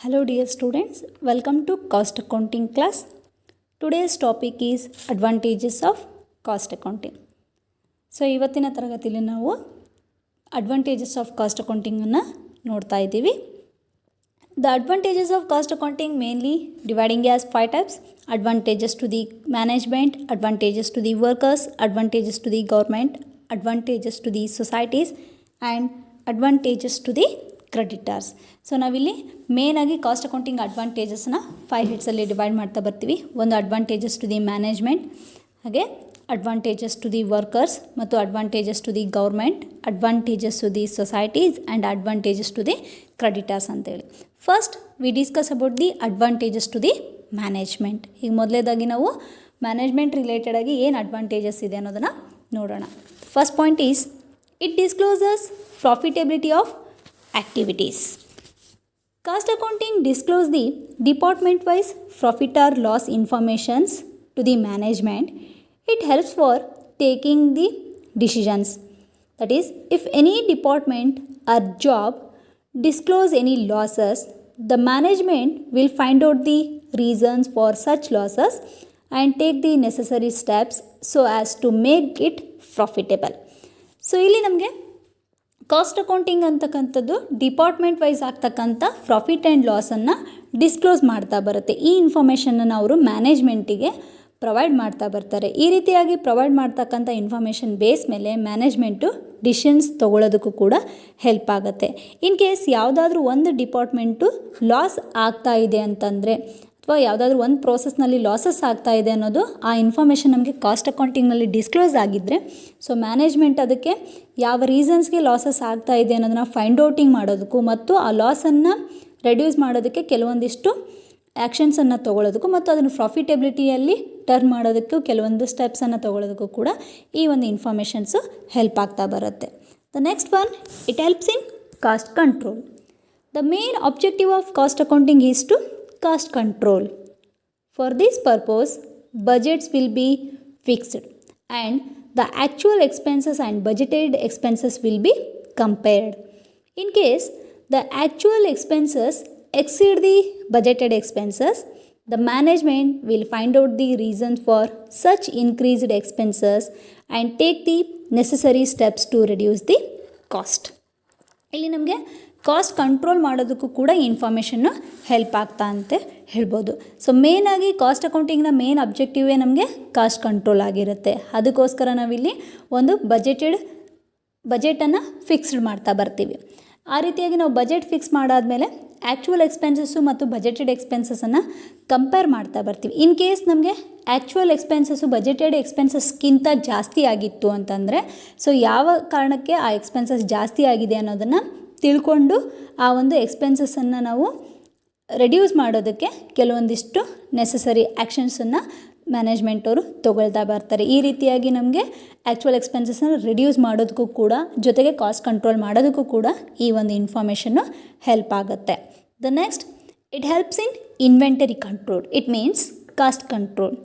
Hello dear students, welcome to cost accounting class. Today's topic is advantages of cost accounting. So ಇವತ್ತಿನ ತರಗತಿಯಲ್ಲಿ ನಾವು advantages of cost accounting ಅನ್ನು ನೋಡ್ತಾ ಇದ್ದೀವಿ. The advantages of cost accounting mainly dividing as 5 types: advantages to the management, advantages to the workers, advantages to the government, advantages to the societies and advantages to the creditors. So ನಾವಿಲ್ಲಿ ಮೇನಾಗಿ cost accounting ಅಡ್ವಾಂಟೇಜಸ್ನ 5 ಹೆಡ್ಸಲ್ಲಿ divide ಮಾಡ್ತಾ ಬರ್ತೀವಿ. ಒಂದು advantages to the management, ಹಾಗೆ advantages to the workers ಮತ್ತು advantages to the government, advantages to the societies and advantages to the creditors ಅಂತೇಳಿ. First we discuss about the advantages to the management. ಈಗ ಮೊದಲೇದಾಗಿ ನಾವು management ರಿಲೇಟೆಡಾಗಿ ಏನು advantages ಇದೆ ಅನ್ನೋದನ್ನು ನೋಡೋಣ. First point is it ಡಿಸ್ಕ್ಲೋಸಸ್ profitability of activities. Cost accounting disclose the department wise profit or loss informations to the management. It helps for taking the decisions. That is, if any department or job disclose any losses, the management will find out the reasons for such losses and take the necessary steps so as to make it profitable. So ಇಲ್ಲಿ ನಮಗೆ cost accounting ಅಂತಕ್ಕಂಥದ್ದು department wise ಆಗ್ತಕ್ಕಂಥ profit and ಲಾಸನ್ನು disclose ಮಾಡ್ತಾ ಬರುತ್ತೆ. ಈ ಇನ್ಫಾರ್ಮೇಷನನ್ನು ಅವರು ಮ್ಯಾನೇಜ್ಮೆಂಟಿಗೆ provide ಮಾಡ್ತಾ ಬರ್ತಾರೆ. ಈ ರೀತಿಯಾಗಿ ಪ್ರೊವೈಡ್ ಮಾಡ್ತಕ್ಕಂಥ ಇನ್ಫಾರ್ಮೇಷನ್ ಬೇಸ್ ಮೇಲೆ ಮ್ಯಾನೇಜ್ಮೆಂಟು ಡಿಸಿಷನ್ಸ್ ತೊಗೊಳೋದಕ್ಕೂ ಕೂಡ ಹೆಲ್ಪ್ ಆಗುತ್ತೆ. ಇನ್ ಕೇಸ್ ಯಾವುದಾದ್ರೂ ಒಂದು ಡಿಪಾರ್ಟ್ಮೆಂಟು ಲಾಸ್ ಆಗ್ತಾ ಇದೆ ಅಂತಂದರೆ ಅಥವಾ ಯಾವುದಾದ್ರೂ ಒಂದು ಪ್ರೋಸೆಸ್ನಲ್ಲಿ ಲಾಸಸ್ ಆಗ್ತಾ ಇದೆ ಅನ್ನೋದು ಆ ಇನ್ಫಾರ್ಮೇಷನ್ ನಮಗೆ ಕಾಸ್ಟ್ ಅಕೌಂಟಿಂಗ್ನಲ್ಲಿ ಡಿಸ್ಕ್ಲೋಸ್ ಆಗಿದ್ದರೆ, ಸೊ ಮ್ಯಾನೇಜ್ಮೆಂಟ್ ಅದಕ್ಕೆ ಯಾವ ರೀಸನ್ಸ್ಗೆ ಲಾಸಸ್ ಆಗ್ತಾ ಇದೆ ಅನ್ನೋದನ್ನ ಫೈಂಡ್ ಔಟಿಂಗ್ ಮಾಡೋದಕ್ಕೂ ಮತ್ತು ಆ ಲಾಸನ್ನು ರೆಡ್ಯೂಸ್ ಮಾಡೋದಕ್ಕೆ ಕೆಲವೊಂದಿಷ್ಟು ಆ್ಯಕ್ಷನ್ಸನ್ನು ತೊಗೊಳೋದಕ್ಕೂ ಮತ್ತು ಅದನ್ನು ಪ್ರಾಫಿಟಬಿಲಿಟಿಯಲ್ಲಿ ಟರ್ನ್ ಮಾಡೋದಕ್ಕೂ ಕೆಲವೊಂದು ಸ್ಟೆಪ್ಸನ್ನು ತೊಗೊಳೋದಕ್ಕೂ ಕೂಡ ಈ ಒಂದು ಇನ್ಫಾರ್ಮೇಷನ್ಸು ಹೆಲ್ಪ್ ಆಗ್ತಾ ಬರುತ್ತೆ. The next one, it helps in cost control. The main objective of cost accounting is to cost control. For this purpose, budgets will be fixed and the actual expenses and budgeted expenses will be compared. In case the actual expenses exceed the budgeted expenses, the management will find out the reasons for such increased expenses and take the necessary steps to reduce the cost. ಇಲ್ಲಿ ನಮಗೆ cost control ಮಾಡೋದಕ್ಕೂ ಕೂಡ information help ಆಗ್ತಾ ಅಂತ ಹೇಳ್ಬೋದು. So ಮೇನಾಗಿ cost ಅಕೌಂಟಿಂಗ್ನ main ಅಬ್ಜೆಕ್ಟಿವೇ ನಮಗೆ cost control ಆಗಿರುತ್ತೆ. ಅದಕ್ಕೋಸ್ಕರ ನಾವಿಲ್ಲಿ ಒಂದು ಬಜೆಟನ್ನು ಫಿಕ್ಸ್ಡ್ ಮಾಡ್ತಾ ಬರ್ತೀವಿ. ಆ ರೀತಿಯಾಗಿ ನಾವು ಬಜೆಟ್ ಫಿಕ್ಸ್ ಮಾಡಾದಮೇಲೆ ಆ್ಯಕ್ಚುವಲ್ ಎಕ್ಸ್ಪೆನ್ಸಸ್ಸು ಮತ್ತು ಬಜೆಟೆಡ್ ಎಕ್ಸ್ಪೆನ್ಸಸನ್ನು ಕಂಪೇರ್ ಮಾಡ್ತಾ ಬರ್ತೀವಿ. ಇನ್ ಕೇಸ್ ನಮಗೆ ಆ್ಯಕ್ಚುವಲ್ ಎಕ್ಸ್ಪೆನ್ಸಸ್ಸು ಬಜೆಟೆಡ್ ಎಕ್ಸ್ಪೆನ್ಸಸ್ಗಿಂತ ಜಾಸ್ತಿ ಆಗಿತ್ತು ಅಂತಂದರೆ, ಸೊ ಯಾವ ಕಾರಣಕ್ಕೆ ಆ ಎಕ್ಸ್ಪೆನ್ಸಸ್ ಜಾಸ್ತಿ ಆಗಿದೆ ಅನ್ನೋದನ್ನು ತಿಳ್ಕೊಂಡು ಆ ಒಂದು ಎಕ್ಸ್ಪೆನ್ಸಸ್ಸನ್ನು ನಾವು ರೆಡ್ಯೂಸ್ ಮಾಡೋದಕ್ಕೆ ಕೆಲವೊಂದಿಷ್ಟು ನೆಸಸರಿ ಆ್ಯಕ್ಷನ್ಸನ್ನು ಮ್ಯಾನೇಜ್ಮೆಂಟ್ ಅವರು ತೊಗೊಳ್ತಾ ಬರ್ತಾರೆ. ಈ ರೀತಿಯಾಗಿ ನಮಗೆ ಆ್ಯಕ್ಚುವಲ್ ಎಕ್ಸ್ಪೆನ್ಸಸ್ಸನ್ನು ರಿಡ್ಯೂಸ್ ಮಾಡೋದಕ್ಕೂ ಕೂಡ ಜೊತೆಗೆ ಕಾಸ್ಟ್ ಕಂಟ್ರೋಲ್ ಮಾಡೋದಕ್ಕೂ ಕೂಡ ಈ ಒಂದು ಇನ್ಫಾರ್ಮೇಷನ್ನು ಹೆಲ್ಪ್ ಆಗುತ್ತೆ. The next, it helps in inventory control. It means cost control.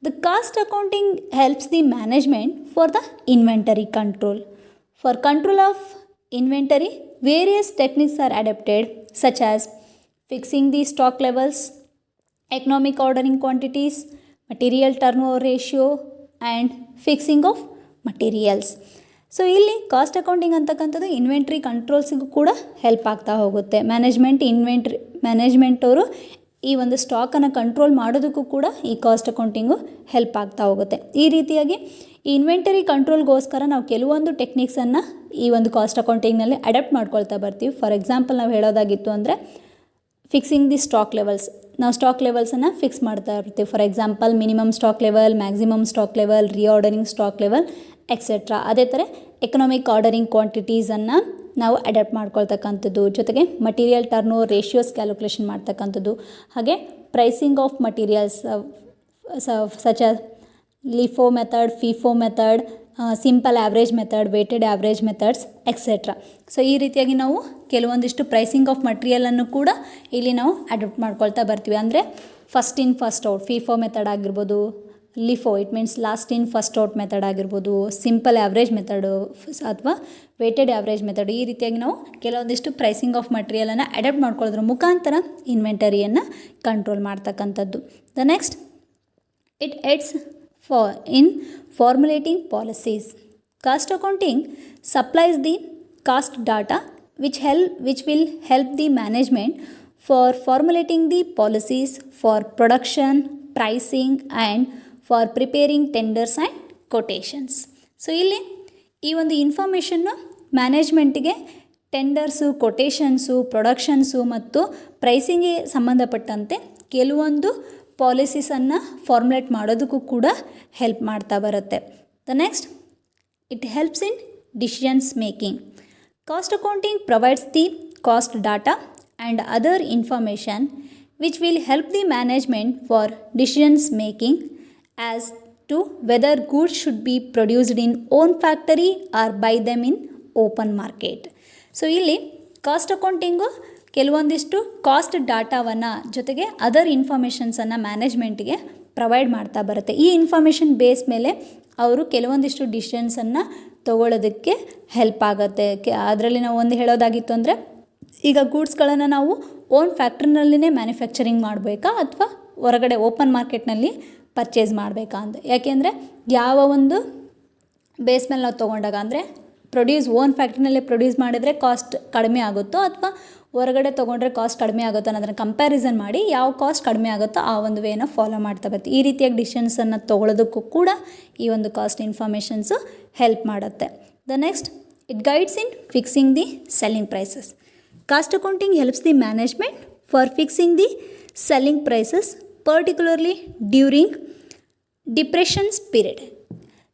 The cost accounting helps the management for the inventory control. For control of inventory, various techniques are adapted such as fixing the stock levels, economic ordering quantities, material turnover ratio and fixing of materials. So ಇಲ್ಲಿ cost accounting ಅಂತಕ್ಕಂಥದ್ದು inventory ಕಂಟ್ರೋಲ್ಸಿಗೂ ಕೂಡ help ಆಗ್ತಾ ಹೋಗುತ್ತೆ. Management ಅವರು ಈ ಒಂದು ಸ್ಟಾಕನ್ನು control ಮಾಡೋದಕ್ಕೂ ಕೂಡ ಈ ಕಾಸ್ಟ್ ಅಕೌಂಟಿಂಗು ಹೆಲ್ಪ್ ಆಗ್ತಾ ಹೋಗುತ್ತೆ. ಈ ರೀತಿಯಾಗಿ ಈ ಇನ್ವೆಂಟರಿ ಕಂಟ್ರೋಲ್ಗೋಸ್ಕರ ನಾವು ಕೆಲವೊಂದು ಟೆಕ್ನಿಕ್ಸನ್ನು ಈ ಒಂದು ಕಾಸ್ಟ್ ಅಕೌಂಟಿಂಗ್ನಲ್ಲಿ ಅಡಾಪ್ಟ್ ಮಾಡ್ಕೊಳ್ತಾ ಬರ್ತೀವಿ. ಫಾರ್ ಎಕ್ಸಾಂಪಲ್ ನಾವು ಹೇಳೋದಾಗಿತ್ತು ಅಂದರೆ ಫಿಕ್ಸಿಂಗ್ ದಿ ಸ್ಟಾಕ್ ಲೆವೆಲ್ಸ್. ನಾವು ಸ್ಟಾಕ್ ಲೆವೆಲ್ಸನ್ನು ಫಿಕ್ಸ್ ಮಾಡ್ತಾ ಇರ್ತೀವಿ. For example minimum stock level, maximum stock level, reordering stock level etcetera. ಅದೇ ಥರ ಎಕನಾಮಿಕ್ ಆರ್ಡರಿಂಗ್ ಕ್ವಾಂಟಿಟೀಸನ್ನು ನಾವು ಅಡಾಪ್ಟ್ ಮಾಡ್ಕೊಳ್ತಕ್ಕಂಥದ್ದು, ಜೊತೆಗೆ ಮಟೀರಿಯಲ್ ಟರ್ನೋವರ್ ರೇಷಿಯೋಸ್ ಕ್ಯಾಲ್ಕುಲೇಷನ್ ಮಾಡ್ತಕ್ಕಂಥದ್ದು, ಹಾಗೆ pricing of materials such as LIFO method, FIFO method, simple average method, weighted average methods etcetera. So ಈ ರೀತಿಯಾಗಿ ನಾವು ಕೆಲವೊಂದಿಷ್ಟು ಪ್ರೈಸಿಂಗ್ ಆಫ್ ಮಟೀರಿಯಲನ್ನು ಕೂಡ ಇಲ್ಲಿ ನಾವು ಅಡಾಪ್ಟ್ ಮಾಡ್ಕೊಳ್ತಾ ಬರ್ತೀವಿ. ಅಂದರೆ first in first out, FIFO method ಆಗಿರ್ಬೋದು, LIFO, it means last in first out method ಆಗಿರ್ಬೋದು, ಸಿಂಪಲ್ ಆ್ಯಾವ್ರೇಜ್ ಮೆಥಡು ಅಥವಾ ವೇಟೆಡ್ ಆ್ಯಾವ್ರೇಜ್ ಮೆಥಡ್, ಈ ರೀತಿಯಾಗಿ ನಾವು ಕೆಲವೊಂದಿಷ್ಟು ಪ್ರೈಸಿಂಗ್ ಆಫ್ ಮಟೀರಿಯಲನ್ನು ಅಡಾಪ್ಟ್ ಮಾಡ್ಕೊಳ್ಳೋದ್ರ ಮುಖಾಂತರ ಇನ್ವೆಂಟರಿಯನ್ನು ಕಂಟ್ರೋಲ್ ಮಾಡ್ತಕ್ಕಂಥದ್ದು. The next, it aids in formulating policies. Cost accounting supplies the cost data which will help the management for formulating the policies for production, pricing and for preparing tenders and quotations. So ಇಲ್ಲಿ ಈ ಒಂದು information ಮ್ಯಾನೇಜ್ಮೆಂಟಿಗೆ ಟೆಂಡರ್ಸು, ಕೊಟೇಷನ್ಸು, productions ಮತ್ತು ಪ್ರೈಸಿಂಗ್ಗೆ ಸಂಬಂಧಪಟ್ಟಂತೆ ಕೆಲವೊಂದು ಪಾಲಿಸೀಸನ್ನು formulate ಮಾಡೋದಕ್ಕೂ ಕೂಡ help ಮಾಡ್ತಾ ಬರುತ್ತೆ. The next, it helps in decisions making. Cost accounting provides the cost data and other information which will help the management for decisions making as to whether goods should be produced in own factory or buy them in open market. So ಇಲ್ಲಿ cost accounting ಕೆಲವೊಂದಿಷ್ಟು cost ಡಾಟಾವನ್ನು ಜೊತೆಗೆ other ಇನ್ಫಾರ್ಮೇಷನ್ಸನ್ನು ಮ್ಯಾನೇಜ್ಮೆಂಟ್ಗೆ provide ಮಾಡ್ತಾ ಬರುತ್ತೆ. ಈ information base ಮೇಲೆ ಅವರು ಕೆಲವೊಂದಿಷ್ಟು ಡಿಸಿಷನ್ಸನ್ನು ತೊಗೊಳ್ಳೋದಕ್ಕೆ ಹೆಲ್ಪ್ ಆಗುತ್ತೆ. ಅದರಲ್ಲಿ ನಾವು ಒಂದು ಹೇಳೋದಾಗಿತ್ತು ಅಂದರೆ, ಈಗ ಗೂಡ್ಸ್ಗಳನ್ನು ನಾವು ಓನ್ ಫ್ಯಾಕ್ಟ್ರಿನಲ್ಲಿನೇ ಮ್ಯಾನುಫ್ಯಾಕ್ಚರಿಂಗ್ ಮಾಡಬೇಕಾ ಅಥವಾ ಹೊರಗಡೆ ಓಪನ್ ಮಾರ್ಕೆಟ್ನಲ್ಲಿ ಪರ್ಚೇಸ್ ಮಾಡಬೇಕಾ ಅಂತ. ಯಾಕೆಂದರೆ ಯಾವ ಒಂದು ಬೇಸ್ ಮೇಲೆ ನಾವು ತೊಗೊಂಡಾಗ ಅಂದರೆ ಓನ್ ಫ್ಯಾಕ್ಟ್ರಿನಲ್ಲೇ ಪ್ರೊಡ್ಯೂಸ್ ಮಾಡಿದರೆ ಕಾಸ್ಟ್ ಕಡಿಮೆ ಆಗುತ್ತೋ ಅಥವಾ ಹೊರಗಡೆ ತೊಗೊಂಡ್ರೆ ಕಾಸ್ಟ್ ಕಡಿಮೆ ಆಗುತ್ತೋ ಅನ್ನೋದನ್ನು ಕಂಪ್ಯಾರಿಸನ್ ಮಾಡಿ ಯಾವ ಕಾಸ್ಟ್ ಕಡಿಮೆ ಆಗುತ್ತೋ ಆ ಒಂದು ವೇನ ಫಾಲೋ ಮಾಡ್ತಾ ಬರುತ್ತೆ. ಈ ರೀತಿಯಾಗಿ ಡಿಸಿಷನ್ಸನ್ನು ತೊಗೊಳೋದಕ್ಕೂ ಕೂಡ ಈ ಒಂದು ಕಾಸ್ಟ್ ಇನ್ಫಾರ್ಮೇಷನ್ಸು ಹೆಲ್ಪ್ ಮಾಡುತ್ತೆ. The next, it guides in fixing the selling prices. Cost accounting helps the management for fixing the selling prices particularly during depressions period.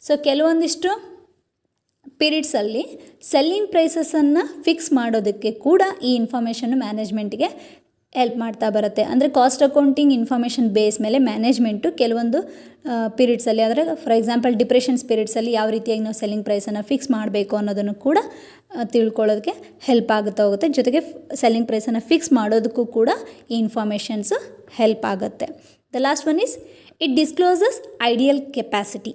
So ಕೆಲವೊಂದಿಷ್ಟು ಪೀರಿಯಡ್ಸಲ್ಲಿ ಸೆಲ್ಲಿಂಗ್ ಪ್ರೈಸಸನ್ನು ಫಿಕ್ಸ್ ಮಾಡೋದಕ್ಕೆ ಕೂಡ ಈ ಇನ್ಫಾರ್ಮೇಷನ್ನು ಮ್ಯಾನೇಜ್ಮೆಂಟ್ಗೆ ಹೆಲ್ಪ್ ಮಾಡ್ತಾ ಬರುತ್ತೆ. ಅಂದರೆ cost accounting information base ಮೇಲೆ management ಕೆಲವೊಂದು ಪೀರಿಯಡ್ಸಲ್ಲಿ, ಅಂದರೆ ಫಾರ್ ಎಕ್ಸಾಂಪಲ್ ಡಿಪ್ರೆಷನ್ಸ್ ಪೀರಿಯಡ್ಸಲ್ಲಿ ಯಾವ ರೀತಿಯಾಗಿ ನಾವು ಸೆಲ್ಲಿಂಗ್ ಪ್ರೈಸನ್ನು ಫಿಕ್ಸ್ ಮಾಡಬೇಕು ಅನ್ನೋದನ್ನು ಕೂಡ ತಿಳ್ಕೊಳ್ಳೋದಕ್ಕೆ ಹೆಲ್ಪ್ ಆಗುತ್ತಾ ಹೋಗುತ್ತೆ. ಜೊತೆಗೆ ಸೆಲ್ಲಿಂಗ್ ಪ್ರೈಸನ್ನು ಫಿಕ್ಸ್ ಮಾಡೋದಕ್ಕೂ ಕೂಡ ಈ ಇನ್ಫಾರ್ಮೇಷನ್ಸು ಹೆಲ್ಪ್ ಆಗುತ್ತೆ. The last one is it ಡಿಸ್ಕ್ಲೋಸಸ್ ideal capacity.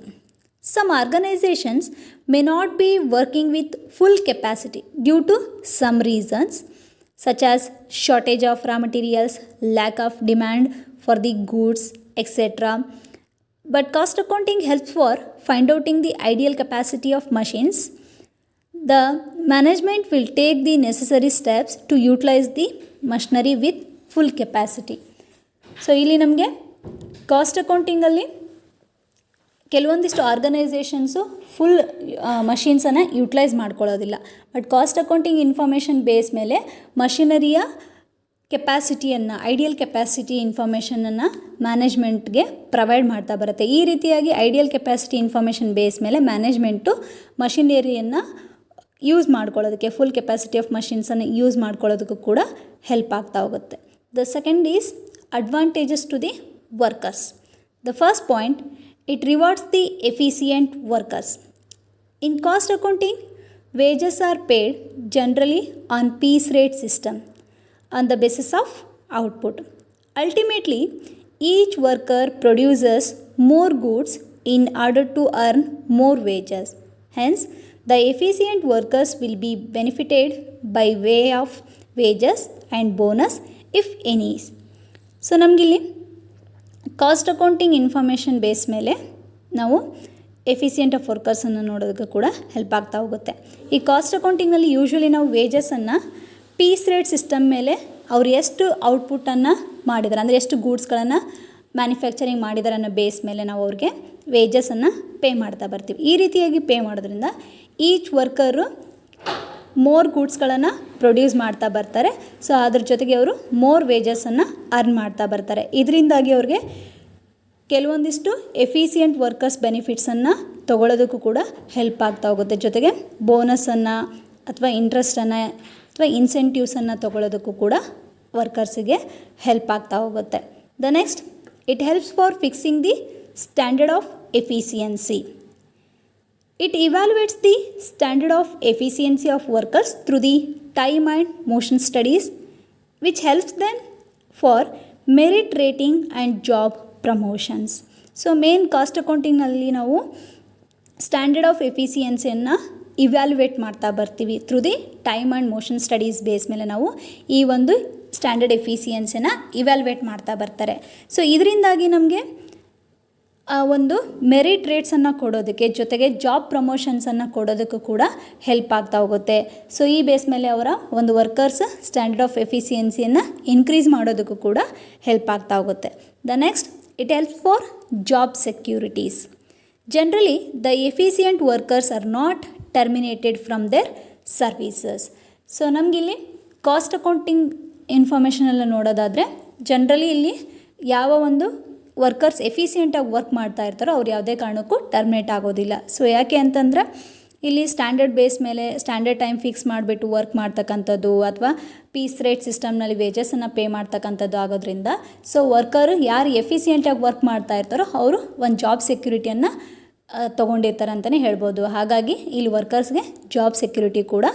Some organizations may not be working with full capacity due to some reasons such as shortage of raw materials, lack of demand for the goods, etc. But cost accounting helps for find outing the ideal capacity of machines. The management will take the necessary steps to utilize the machinery with full capacity. So ಇಲ್ಲಿ ನಮಗೆ cost ಅಕೌಂಟಿಂಗಲ್ಲಿ ಕೆಲವೊಂದಿಷ್ಟು organisations full ಮಷೀನ್ಸನ್ನು utilise ಮಾಡ್ಕೊಳ್ಳೋದಿಲ್ಲ. But cost accounting information base ಮೇಲೆ ಮಷಿನರಿಯ ಕೆಪಾಸಿಟಿಯನ್ನು, ideal capacity ಇನ್ಫಾರ್ಮೇಷನನ್ನು ಮ್ಯಾನೇಜ್ಮೆಂಟ್ಗೆ ಪ್ರೊವೈಡ್ ಮಾಡ್ತಾ ಬರುತ್ತೆ. ಈ ರೀತಿಯಾಗಿ ಐಡಿಯಲ್ ಕೆಪಾಸಿಟಿ ಇನ್ಫಾರ್ಮೇಷನ್ ಬೇಸ್ ಮೇಲೆ ಮ್ಯಾನೇಜ್ಮೆಂಟು ಮಷಿನರಿಯನ್ನು ಯೂಸ್ ಮಾಡ್ಕೊಳ್ಳೋದಕ್ಕೆ, ಫುಲ್ ಕೆಪಾಸಿಟಿ ಆಫ್ ಮಷಿನ್ಸನ್ನು ಯೂಸ್ ಮಾಡ್ಕೊಳ್ಳೋದಕ್ಕೂ ಕೂಡ ಹೆಲ್ಪ್ ಆಗ್ತಾ ಹೋಗುತ್ತೆ. The second is advantages to the workers. The first point, it rewards the efficient workers. In cost accounting, wages are paid generally on piece rate system on the basis of output. Ultimately, each worker produces more goods in order to earn more wages. Hence, the efficient workers will be benefited by way of wages and bonus if any. So, ನಮಗಿಲ್ಲಿ cost accounting information base ಮೇಲೆ ನಾವು efficient of ವರ್ಕರ್ಸನ್ನು ನೋಡೋದಕ್ಕೆ ಕೂಡ help ಆಗ್ತಾ ಹೋಗುತ್ತೆ. ಈ cost ಅಕೌಂಟಿಂಗ್ನಲ್ಲಿ usually ನಾವು ವೇಜಸನ್ನು piece rate system ಮೇಲೆ ಅವ್ರು ಎಷ್ಟು ಔಟ್ಪುಟ್ಟನ್ನು ಮಾಡಿದ್ದಾರೆ, ಅಂದರೆ ಎಷ್ಟು ಗೂಡ್ಸ್ಗಳನ್ನು ಮ್ಯಾನುಫ್ಯಾಕ್ಚರಿಂಗ್ ಮಾಡಿದ್ದಾರೆ ಅನ್ನೋ ಬೇಸ್ ಮೇಲೆ ನಾವು ಅವ್ರಿಗೆ ವೇಜಸನ್ನು ಪೇ ಮಾಡ್ತಾ ಬರ್ತೀವಿ. ಈ ರೀತಿಯಾಗಿ ಪೇ ಮಾಡೋದ್ರಿಂದ ಈಚ್ ವರ್ಕರು ಮೋರ್ ಗೂಡ್ಸ್ಗಳನ್ನು ಪ್ರೊಡ್ಯೂಸ್ ಮಾಡ್ತಾ ಬರ್ತಾರೆ. ಸೊ ಅದ್ರ ಜೊತೆಗೆ ಅವರು ಮೋರ್ ವೇಜಸನ್ನು ಅರ್ನ್ ಮಾಡ್ತಾ ಬರ್ತಾರೆ. ಇದರಿಂದಾಗಿ ಅವ್ರಿಗೆ ಕೆಲವೊಂದಿಷ್ಟು ಎಫಿಷಿಯೆಂಟ್ ವರ್ಕರ್ಸ್ ಬೆನಿಫಿಟ್ಸನ್ನು ತೊಗೊಳೋದಕ್ಕೂ ಕೂಡ ಹೆಲ್ಪ್ ಆಗ್ತಾ ಹೋಗುತ್ತೆ. ಜೊತೆಗೆ ಬೋನಸನ್ನು ಅಥವಾ ಇಂಟ್ರೆಸ್ಟನ್ನು ಅಥವಾ ಇನ್ಸೆಂಟಿವ್ಸನ್ನು ತೊಗೊಳೋದಕ್ಕೂ ಕೂಡ ವರ್ಕರ್ಸಿಗೆ ಹೆಲ್ಪ್ ಆಗ್ತಾ ಹೋಗುತ್ತೆ. The next, it helps for fixing the standard of efficiency. It evaluates the standard of efficiency of workers through the time and motion studies, which helps them for merit rating and job promotions. So main cost ಅಕೌಂಟಿಂಗ್ನಲ್ಲಿ ನಾವು standard of ಎಫಿಸಿಯನ್ಸಿಯನ್ನು evaluate ಮಾಡ್ತಾ ಬರ್ತೀವಿ through the time and motion studies base ಮೇಲೆ ನಾವು ಈ ಒಂದು standard ಎಫಿಸಿಯನ್ಸಿಯನ್ನು evaluate ಮಾಡ್ತಾ ಬರ್ತಾರೆ. ಸೊ ಇದರಿಂದಾಗಿ ನಮಗೆ ಒಂದು ಮೆರಿಟ್ ರೇಟ್ಸನ್ನು ಕೊಡೋದಕ್ಕೆ ಜೊತೆಗೆ ಜಾಬ್ ಪ್ರಮೋಷನ್ಸನ್ನು ಕೊಡೋದಕ್ಕೂ ಕೂಡ ಹೆಲ್ಪ್ ಆಗ್ತಾ ಹೋಗುತ್ತೆ. ಸೊ ಈ ಬೇಸ್ ಮೇಲೆ ಅವರ ಒಂದು ವರ್ಕರ್ಸ್ ಸ್ಟ್ಯಾಂಡರ್ಡ್ ಆಫ್ ಎಫಿಸಿಯನ್ಸಿಯನ್ನು ಇನ್ಕ್ರೀಸ್ ಮಾಡೋದಕ್ಕೂ ಕೂಡ ಹೆಲ್ಪ್ ಆಗ್ತಾ ಹೋಗುತ್ತೆ. The next, it helps for job securities. Generally, the efficient workers are not terminated from their services. So ನಮಗಿಲ್ಲಿ ಕಾಸ್ಟ್ ಅಕೌಂಟಿಂಗ್ ಇನ್ಫಾರ್ಮೇಷನೆಲ್ಲ ನೋಡೋದಾದರೆ ಜನರಲಿ ಇಲ್ಲಿ ಯಾವ ಒಂದು ವರ್ಕರ್ಸ್ ಎಫಿಸಿಯೆಂಟಾಗಿ ವರ್ಕ್ ಮಾಡ್ತಾ ಇರ್ತಾರೋ ಅವ್ರು ಯಾವುದೇ ಕಾರಣಕ್ಕೂ ಟರ್ಮಿನೇಟ್ ಆಗೋದಿಲ್ಲ. ಸೊ ಯಾಕೆ ಅಂತಂದರೆ ಇಲ್ಲಿ ಸ್ಟ್ಯಾಂಡರ್ಡ್ ಬೇಸ್ ಮೇಲೆ ಸ್ಟ್ಯಾಂಡರ್ಡ್ ಟೈಮ್ ಫಿಕ್ಸ್ ಮಾಡಿಬಿಟ್ಟು ವರ್ಕ್ ಮಾಡ್ತಕ್ಕಂಥದ್ದು ಅಥವಾ ಪೀಸ್ ರೇಟ್ ಸಿಸ್ಟಮ್ನಲ್ಲಿ ವೇಜಸನ್ನು ಪೇ ಮಾಡ್ತಕ್ಕಂಥದ್ದು ಆಗೋದ್ರಿಂದ ಸೊ ವರ್ಕರು ಯಾರು ಎಫಿಸಿಯೆಂಟಾಗಿ ವರ್ಕ್ ಮಾಡ್ತಾ ಇರ್ತಾರೋ ಅವರು ಒಂದು ಜಾಬ್ ಸೆಕ್ಯೂರಿಟಿಯನ್ನು ತೊಗೊಂಡಿರ್ತಾರೆ ಅಂತಲೇ ಹೇಳ್ಬೋದು. ಹಾಗಾಗಿ ಇಲ್ಲಿ ವರ್ಕರ್ಸ್ಗೆ ಜಾಬ್ ಸೆಕ್ಯೂರಿಟಿ ಕೂಡ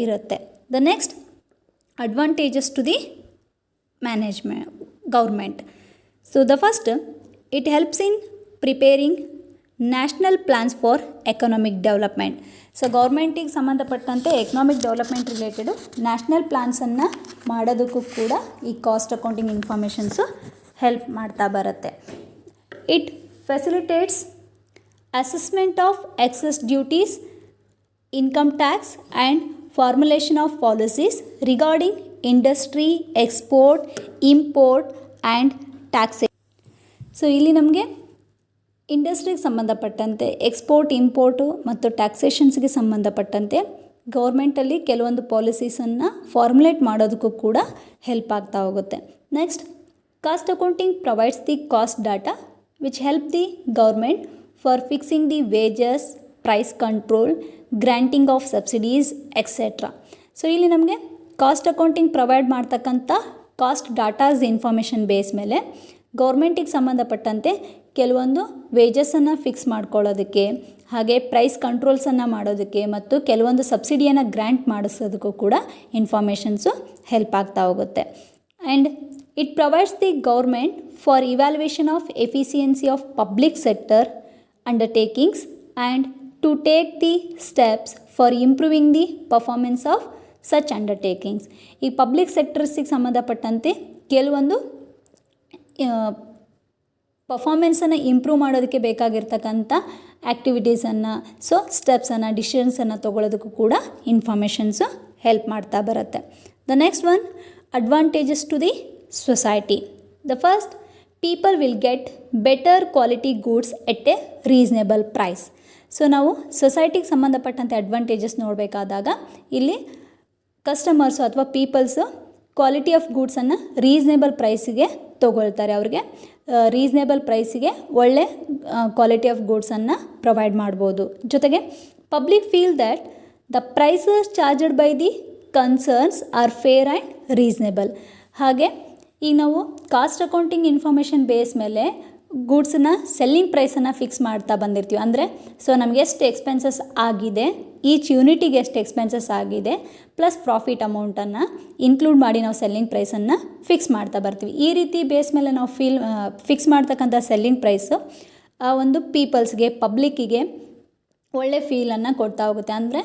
ಇರುತ್ತೆ. The next, advantages to the government. So the first, it helps in preparing national plans for economic development. So ಗೌರ್ಮೆಂಟಿಗೆ ಸಂಬಂಧಪಟ್ಟಂತೆ ಎಕನಾಮಿಕ್ ಡೆವಲಪ್ಮೆಂಟ್ ರಿಲೇಟೆಡು ನ್ಯಾಷನಲ್ ಪ್ಲ್ಯಾನ್ಸನ್ನು ಮಾಡೋದಕ್ಕೂ ಕೂಡ ಈ ಕಾಸ್ಟ್ ಅಕೌಂಟಿಂಗ್ ಇನ್ಫಾರ್ಮೇಷನ್ಸು ಹೆಲ್ಪ್ ಮಾಡ್ತಾ ಬರುತ್ತೆ. It facilitates assessment of excess duties, income tax and formulation of policies regarding industry, export, import and taxation. So ಇಲ್ಲಿ ನಮಗೆ ಇಂಡಸ್ಟ್ರಿಗೆ ಸಂಬಂಧಪಟ್ಟಂತೆ ಎಕ್ಸ್ಪೋರ್ಟ್, ಇಂಪೋರ್ಟು ಮತ್ತು ಟ್ಯಾಕ್ಸೇಷನ್ಸ್ಗೆ ಸಂಬಂಧಪಟ್ಟಂತೆ ಗೌರ್ಮೆಂಟಲ್ಲಿ ಕೆಲವೊಂದು ಪಾಲಿಸೀಸನ್ನು ಫಾರ್ಮುಲೇಟ್ ಮಾಡೋದಕ್ಕೂ ಕೂಡ ಹೆಲ್ಪ್ ಆಗ್ತಾ ಹೋಗುತ್ತೆ. Next, cost accounting provides the cost data which help the government for fixing the wages, price control, granting of subsidies, etc. So ಇಲ್ಲಿ ನಮಗೆ ಕಾಸ್ಟ್ ಅಕೌಂಟಿಂಗ್ ಪ್ರೊವೈಡ್ ಮಾಡ್ತಕ್ಕಂಥ ಕಾಸ್ಟ್ ಡಾಟಾಸ್ ಇನ್ಫಾರ್ಮೇಷನ್ ಬೇಸ್ ಮೇಲೆ ಗೌರ್ಮೆಂಟಿಗೆ ಸಂಬಂಧಪಟ್ಟಂತೆ ಕೆಲವೊಂದು ವೇಜಸನ್ನು ಫಿಕ್ಸ್ ಮಾಡ್ಕೊಳ್ಳೋದಕ್ಕೆ, ಹಾಗೆ ಪ್ರೈಸ್ ಕಂಟ್ರೋಲ್ಸನ್ನು ಮಾಡೋದಕ್ಕೆ ಮತ್ತು ಕೆಲವೊಂದು ಸಬ್ಸಿಡಿಯನ್ನು ಗ್ರ್ಯಾಂಟ್ ಮಾಡಿಸೋದಕ್ಕೂ ಕೂಡ ಇನ್ಫಾರ್ಮೇಷನ್ಸು ಹೆಲ್ಪ್ ಆಗ್ತಾ ಹೋಗುತ್ತೆ. And it provides the government for evaluation of efficiency of public sector undertakings and to take the steps for improving the performance of such undertakings. ಈ ಪಬ್ಲಿಕ್ ಸೆಕ್ಟರ್ಸಿಗೆ ಸಂಬಂಧಪಟ್ಟಂತೆ ಕೆಲವೊಂದು ಪರ್ಫಾರ್ಮೆನ್ಸನ್ನು ಇಂಪ್ರೂವ್ ಮಾಡೋದಕ್ಕೆ ಬೇಕಾಗಿರ್ತಕ್ಕಂಥ ಆ್ಯಕ್ಟಿವಿಟೀಸನ್ನು, ಸೊ ಸ್ಟೆಪ್ಸನ್ನು, ಡಿಸಿಷನ್ಸನ್ನು ತೊಗೊಳ್ಳೋದಕ್ಕೂ ಕೂಡ informations help ಮಾಡ್ತಾ ಬರುತ್ತೆ. The next one, advantages to the society. The first, people will get better quality goods at a reasonable price. So ನಾವು ಸೊಸೈಟಿಗೆ ಸಂಬಂಧಪಟ್ಟಂತೆ ಅಡ್ವಾಂಟೇಜಸ್ ನೋಡಬೇಕಾದಾಗ ಇಲ್ಲಿ ಕಸ್ಟಮರ್ಸು ಅಥವಾ ಪೀಪಲ್ಸು ಕ್ವಾಲಿಟಿ ಆಫ್ ಗೂಡ್ಸನ್ನು ರೀಸ್ನೇಬಲ್ ಪ್ರೈಸಿಗೆ ತೊಗೊಳ್ತಾರೆ. ಅವ್ರಿಗೆ ರೀಸ್ನೇಬಲ್ ಪ್ರೈಸಿಗೆ ಒಳ್ಳೆ ಕ್ವಾಲಿಟಿ ಆಫ್ ಗೂಡ್ಸನ್ನು ಪ್ರೊವೈಡ್ ಮಾಡ್ಬೋದು. ಜೊತೆಗೆ public feel that the prices charged by the concerns are fair and reasonable. ಹಾಗೆ ಈಗ ನಾವು ಕಾಸ್ಟ್ ಅಕೌಂಟಿಂಗ್ ಇನ್ಫಾರ್ಮೇಷನ್ ಬೇಸ್ ಮೇಲೆ ಗೂಡ್ಸನ್ನ ಸೆಲ್ಲಿಂಗ್ ಪ್ರೈಸನ್ನು ಫಿಕ್ಸ್ ಮಾಡ್ತಾ ಬಂದಿರ್ತೀವಿ. ಅಂದರೆ ಸೊ ನಮಗೆ ಎಷ್ಟು ಎಕ್ಸ್ಪೆನ್ಸಸ್ ಆಗಿದೆ, ಈಚ್ ಯೂನಿಟಿಗೆ ಎಷ್ಟು ಎಕ್ಸ್ಪೆನ್ಸಸ್ ಆಗಿದೆ ಪ್ಲಸ್ ಪ್ರಾಫಿಟ್ ಅಮೌಂಟನ್ನು ಇನ್ಕ್ಲೂಡ್ ಮಾಡಿ ನಾವು ಸೆಲ್ಲಿಂಗ್ ಪ್ರೈಸನ್ನು ಫಿಕ್ಸ್ ಮಾಡ್ತಾ ಬರ್ತೀವಿ. ಈ ರೀತಿ ಬೇಸ್ ಮೇಲೆ ನಾವು ಫಿಕ್ಸ್ ಮಾಡ್ತಕ್ಕಂಥ ಸೆಲ್ಲಿಂಗ್ ಪ್ರೈಸು ಆ ಒಂದು ಪೀಪಲ್ಸ್ಗೆ, ಪಬ್ಲಿಕ್ಕಿಗೆ ಒಳ್ಳೆ ಫೀಲನ್ನು ಕೊಡ್ತಾ ಹೋಗುತ್ತೆ. ಅಂದರೆ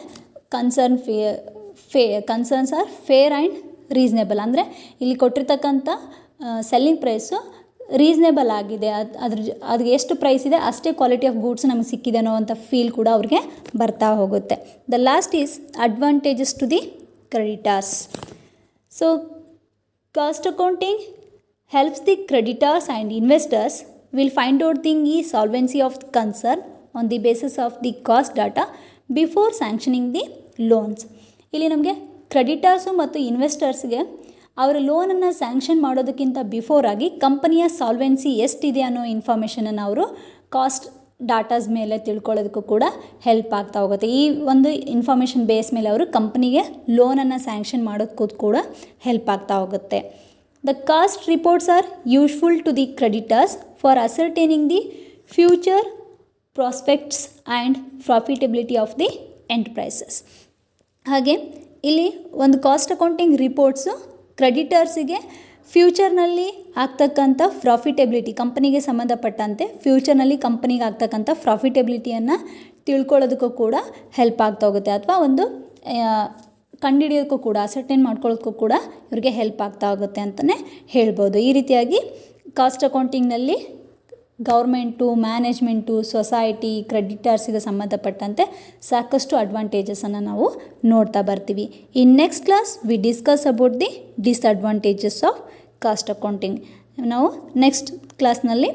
concerns are fair and reasonable. ಅಂದರೆ ಇಲ್ಲಿ ಕೊಟ್ಟಿರ್ತಕ್ಕಂಥ ಸೆಲ್ಲಿಂಗ್ ಪ್ರೈಸು ರೀಸ್ನೇಬಲ್ ಆಗಿದೆ, ಅದ್ರಿಗೆ ಎಷ್ಟು ಪ್ರೈಸ್ ಇದೆ ಅಷ್ಟೇ ಕ್ವಾಲಿಟಿ ಆಫ್ ಗೂಡ್ಸ್ ನಮಗೆ ಸಿಕ್ಕಿದೆ ಅನ್ನೋ ಅಂಥ ಫೀಲ್ ಕೂಡ ಅವ್ರಿಗೆ ಬರ್ತಾ ಹೋಗುತ್ತೆ. The last is advantages to the creditors. So cost accounting helps the creditors and investors will find out the solvency of concern on the basis of the cost data before sanctioning the loans. ಇಲ್ಲಿ ನಮಗೆ creditors ಮತ್ತು ಇನ್ವೆಸ್ಟರ್ಸ್ಗೆ ಅವರ ಲೋನನ್ನು sanction ಮಾಡೋದಕ್ಕಿಂತ ಬಿಫೋರಾಗಿ ಕಂಪನಿಯ solvency ಎಷ್ಟಿದೆ ಅನ್ನೋ ಇನ್ಫಾರ್ಮೇಷನನ್ನು ಅವರು ಕಾಸ್ಟ್ ಡಾಟಾಸ್ ಮೇಲೆ ತಿಳ್ಕೊಳ್ಳೋದಕ್ಕೂ ಕೂಡ ಹೆಲ್ಪ್ ಆಗ್ತಾ ಹೋಗುತ್ತೆ. ಈ ಒಂದು ಇನ್ಫಾರ್ಮೇಷನ್ ಬೇಸ್ ಮೇಲೆ ಅವರು ಕಂಪನಿಗೆ ಲೋನನ್ನು ಸ್ಯಾಂಕ್ಷನ್ ಮಾಡೋದಕ್ಕೂ ಕೂಡ ಹೆಲ್ಪ್ ಆಗ್ತಾ ಹೋಗುತ್ತೆ. The cost reports are useful to the creditors for ascertaining the future prospects and profitability of the enterprises. ಹಾಗೆ ಇಲ್ಲಿ ಒಂದು ಕಾಸ್ಟ್ ಅಕೌಂಟಿಂಗ್ ರಿಪೋರ್ಟ್ಸು ಕ್ರೆಡಿಟರ್ಸಿಗೆ ಫ್ಯೂಚರ್ನಲ್ಲಿ ಆಗ್ತಕ್ಕಂಥ ಪ್ರಾಫಿಟೆಬಿಲಿಟಿ, ಕಂಪನಿಗೆ ಸಂಬಂಧಪಟ್ಟಂತೆ ಫ್ಯೂಚರ್ನಲ್ಲಿ ಕಂಪನಿಗೆ ಆಗ್ತಕ್ಕಂಥ ಪ್ರಾಫಿಟೆಬಿಲಿಟಿಯನ್ನು ತಿಳ್ಕೊಳ್ಳೋದಕ್ಕೂ ಕೂಡ ಹೆಲ್ಪ್ ಆಗ್ತಾ ಹೋಗುತ್ತೆ, ಅಥವಾ ಒಂದು ಕಂಡುಹಿಡಿಯೋದಕ್ಕೂ ಕೂಡ ಅಸರ್ಟೈನ್ ಮಾಡ್ಕೊಳ್ಳೋದಕ್ಕೂ ಕೂಡ ಇವರಿಗೆ ಹೆಲ್ಪ್ ಆಗ್ತಾ ಹೋಗುತ್ತೆ ಅಂತಲೇ ಹೇಳ್ಬೋದು. ಈ ರೀತಿಯಾಗಿ ಕಾಸ್ಟ್ ಅಕೌಂಟಿಂಗ್ನಲ್ಲಿ ಗೌರ್ಮೆಂಟು, ಮ್ಯಾನೇಜ್ಮೆಂಟು, ಸೊಸೈಟಿ, ಕ್ರೆಡಿಟರ್ಸಿಗೆ ಸಂಬಂಧಪಟ್ಟಂತೆ ಸಾಕಷ್ಟು ಅಡ್ವಾಂಟೇಜಸನ್ನು ನಾವು ನೋಡ್ತಾ ಬರ್ತೀವಿ. In next class we discuss about the disadvantages of cost accounting. ನಾವು ನೆಕ್ಸ್ಟ್ ಕ್ಲಾಸ್ನಲ್ಲಿ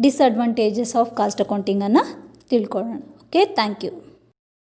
ಡಿಸ್ಅಡ್ವಾಂಟೇಜಸ್ ಆಫ್ ಕಾಸ್ಟ್ ಅಕೌಂಟಿಂಗನ್ನು ತಿಳ್ಕೊಳ್ಳೋಣ. Okay, thank you.